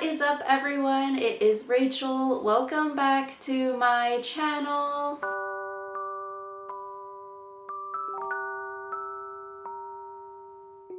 What is up, everyone? It is Rachel. Welcome back to my channel.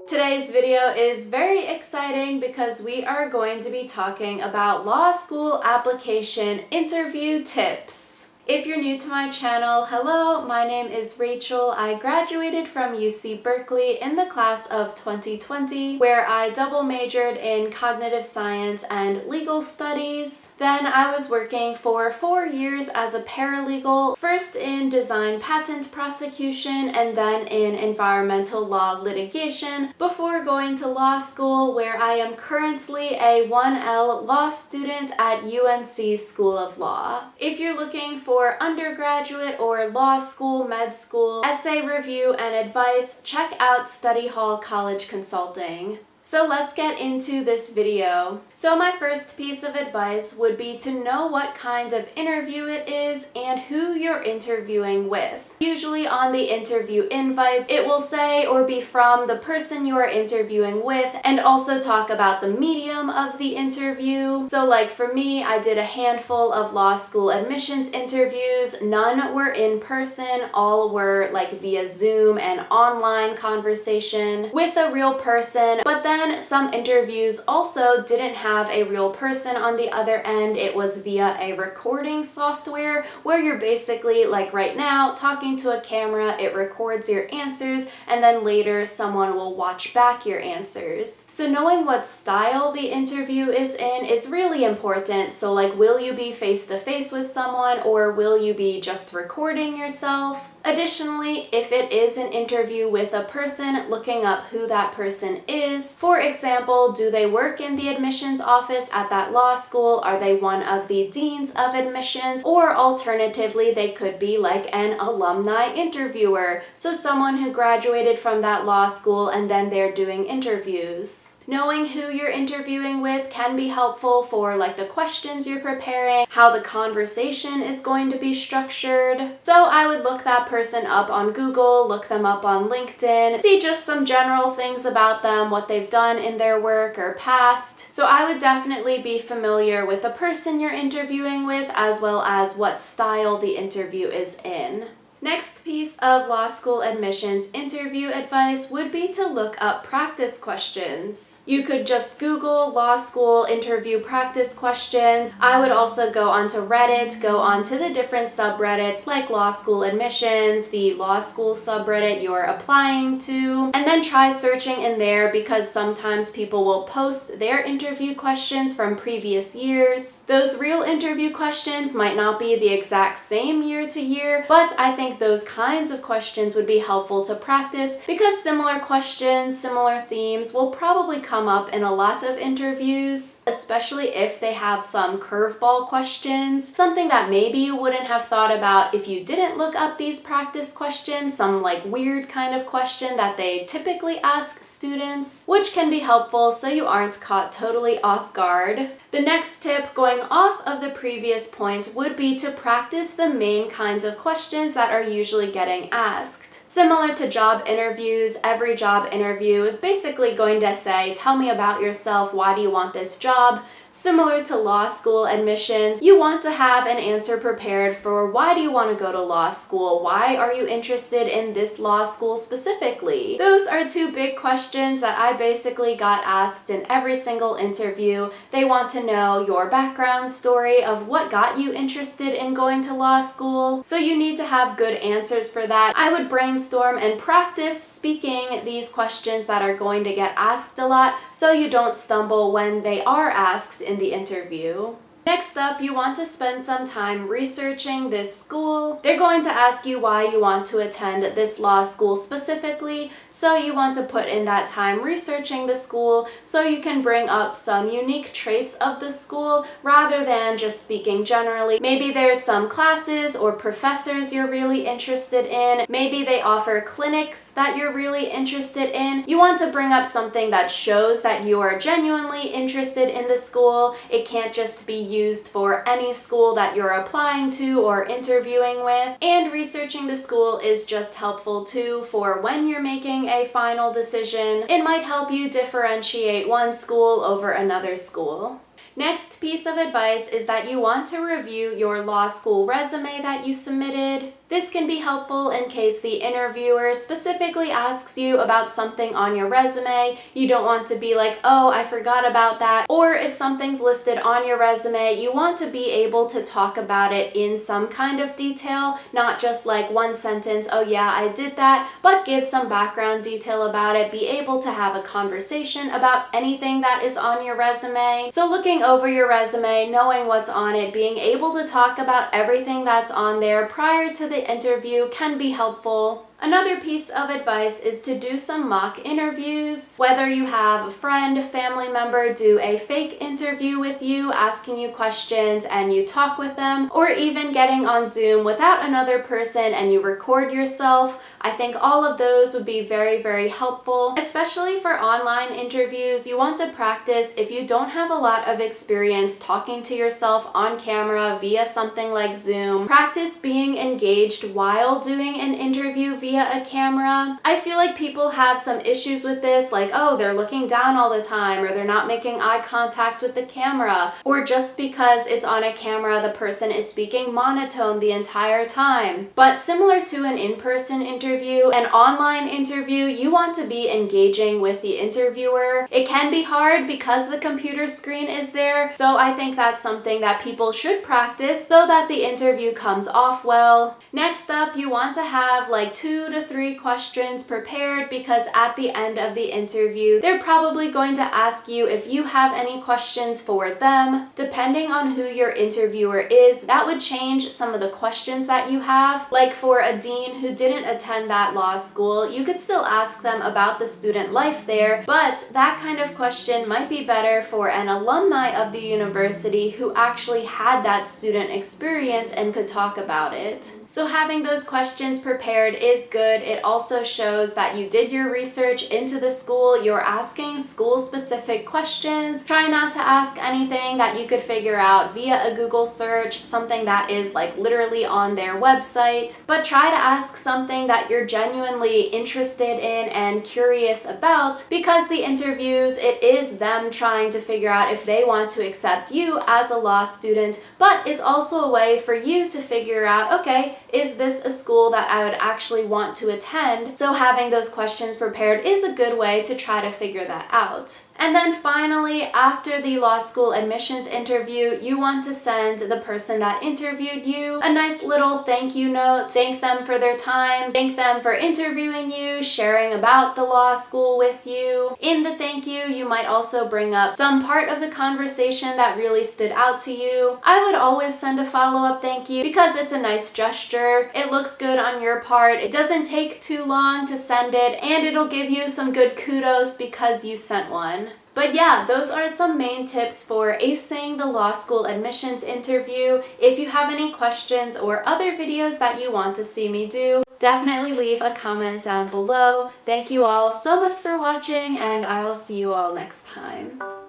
Today's video is very exciting because we are going to be talking about law school application interview tips. If you're new to my channel, hello, my name is Rachel. I graduated from UC Berkeley in the class of 2020, where I double majored in cognitive science and legal studies. Then I was working for 4 years as a paralegal, first in design patent prosecution and then in environmental law litigation, before going to law school, where I am currently a 1L law student at UNC School of Law. If you're looking for undergraduate or law school, med school, essay review, and advice, check out Study Hall College Consulting. So let's get into this video. So my first piece of advice would be to know what kind of interview it is and who you're interviewing with. Usually on the interview invites, it will say or be from the person you are interviewing with, and also talk about the medium of the interview. So like for me, I did a handful of law school admissions interviews. None were in person, all were like via Zoom and online conversation with a real person. But then some interviews also didn't have a real person on the other end. It was via a recording software where you're basically, like right now, talking to a camera, it records your answers, and then later someone will watch back your answers. So knowing what style the interview is in is really important. So like, will you be face-to-face with someone, or will you be just recording yourself? Additionally, if it is an interview with a person, looking up who that person is. For example, do they work in the admissions office at that law school? Are they one of the deans of admissions? Or alternatively, they could be like an alumni interviewer, so someone who graduated from that law school and then they're doing interviews. Knowing who you're interviewing with can be helpful for like the questions you're preparing, how the conversation is going to be structured. So I would look that person up on Google, look them up on LinkedIn, see just some general things about them, what they've done in their work or past. So I would definitely be familiar with the person you're interviewing with, as well as what style the interview is in. Next piece of law school admissions interview advice would be to look up practice questions. You could just Google law school interview practice questions. I would also go onto Reddit, go onto the different subreddits like law school admissions, the law school subreddit you're applying to, and then try searching in there, because sometimes people will post their interview questions from previous years. Those real interview questions might not be the exact same year to year, but I think those kinds of questions would be helpful to practice, because similar questions, similar themes will probably come up in a lot of interviews, especially if they have some curveball questions, something that maybe you wouldn't have thought about if you didn't look up these practice questions, some like weird kind of question that they typically ask students, which can be helpful so you aren't caught totally off guard. The next tip, going off of the previous point, would be to practice the main kinds of questions that are usually getting asked. Similar to job interviews, every job interview is basically going to say, tell me about yourself, why do you want this job? Similar to law school admissions, you want to have an answer prepared for why do you want to go to law school? Why are you interested in this law school specifically? Those are two big questions that I basically got asked in every single interview. They want to know your background story of what got you interested in going to law school. So you need to have good answers for that. I would brainstorm and practice speaking these questions that are going to get asked a lot, so you don't stumble when they are asked in the interview. Next up, you want to spend some time researching this school. They're going to ask you why you want to attend this law school specifically, so you want to put in that time researching the school so you can bring up some unique traits of the school rather than just speaking generally. Maybe there's some classes or professors you're really interested in. Maybe they offer clinics that you're really interested in. You want to bring up something that shows that you are genuinely interested in the school. It can't just be used for any school that you're applying to or interviewing with. And researching the school is just helpful too for when you're making a final decision. It might help you differentiate one school over another school. Next piece of advice is that you want to review your law school resume that you submitted. This can be helpful in case the interviewer specifically asks you about something on your resume. You don't want to be like, oh, I forgot about that. Or if something's listed on your resume, you want to be able to talk about it in some kind of detail, not just like one sentence, oh yeah, I did that, but give some background detail about it, be able to have a conversation about anything that is on your resume. So looking over your resume, knowing what's on it, being able to talk about everything that's on there prior to the interview can be helpful. Another piece of advice is to do some mock interviews. Whether you have a friend, family member do a fake interview with you, asking you questions and you talk with them, or even getting on Zoom without another person and you record yourself. I think all of those would be very, very helpful. Especially for online interviews, you want to practice if you don't have a lot of experience talking to yourself on camera via something like Zoom. Practice being engaged while doing an interview via a camera. I feel like people have some issues with this, like, oh, they're looking down all the time, or they're not making eye contact with the camera, or just because it's on a camera, the person is speaking monotone the entire time. But similar to an in-person interview, an online interview, you want to be engaging with the interviewer. It can be hard because the computer screen is there, so I think that's something that people should practice so that the interview comes off well. Next up, you want to have like 2 to 3 questions prepared, because at the end of the interview, they're probably going to ask you if you have any questions for them. Depending on who your interviewer is, that would change some of the questions that you have. Like for a dean who didn't attend that law school, you could still ask them about the student life there, but that kind of question might be better for an alumni of the university who actually had that student experience and could talk about it. So having those questions prepared is good. It also shows that you did your research into the school. You're asking school-specific questions. Try not to ask anything that you could figure out via a Google search, something that is like literally on their website. But try to ask something that you're genuinely interested in and curious about, because the interviews, it is them trying to figure out if they want to accept you as a law student, but it's also a way for you to figure out, okay, is this a school that I would actually want to attend? So having those questions prepared is a good way to try to figure that out. And then finally, after the law school admissions interview, you want to send the person that interviewed you a nice little thank you note. Thank them for their time, thank them for interviewing you, sharing about the law school with you. In the thank you, you might also bring up some part of the conversation that really stood out to you. I would always send a follow-up thank you because it's a nice gesture. It looks good on your part. It doesn't take too long to send it, and it'll give you some good kudos because you sent one. But yeah, those are some main tips for acing the law school admissions interview. If you have any questions or other videos that you want to see me do, definitely leave a comment down below. Thank you all so much for watching, and I will see you all next time.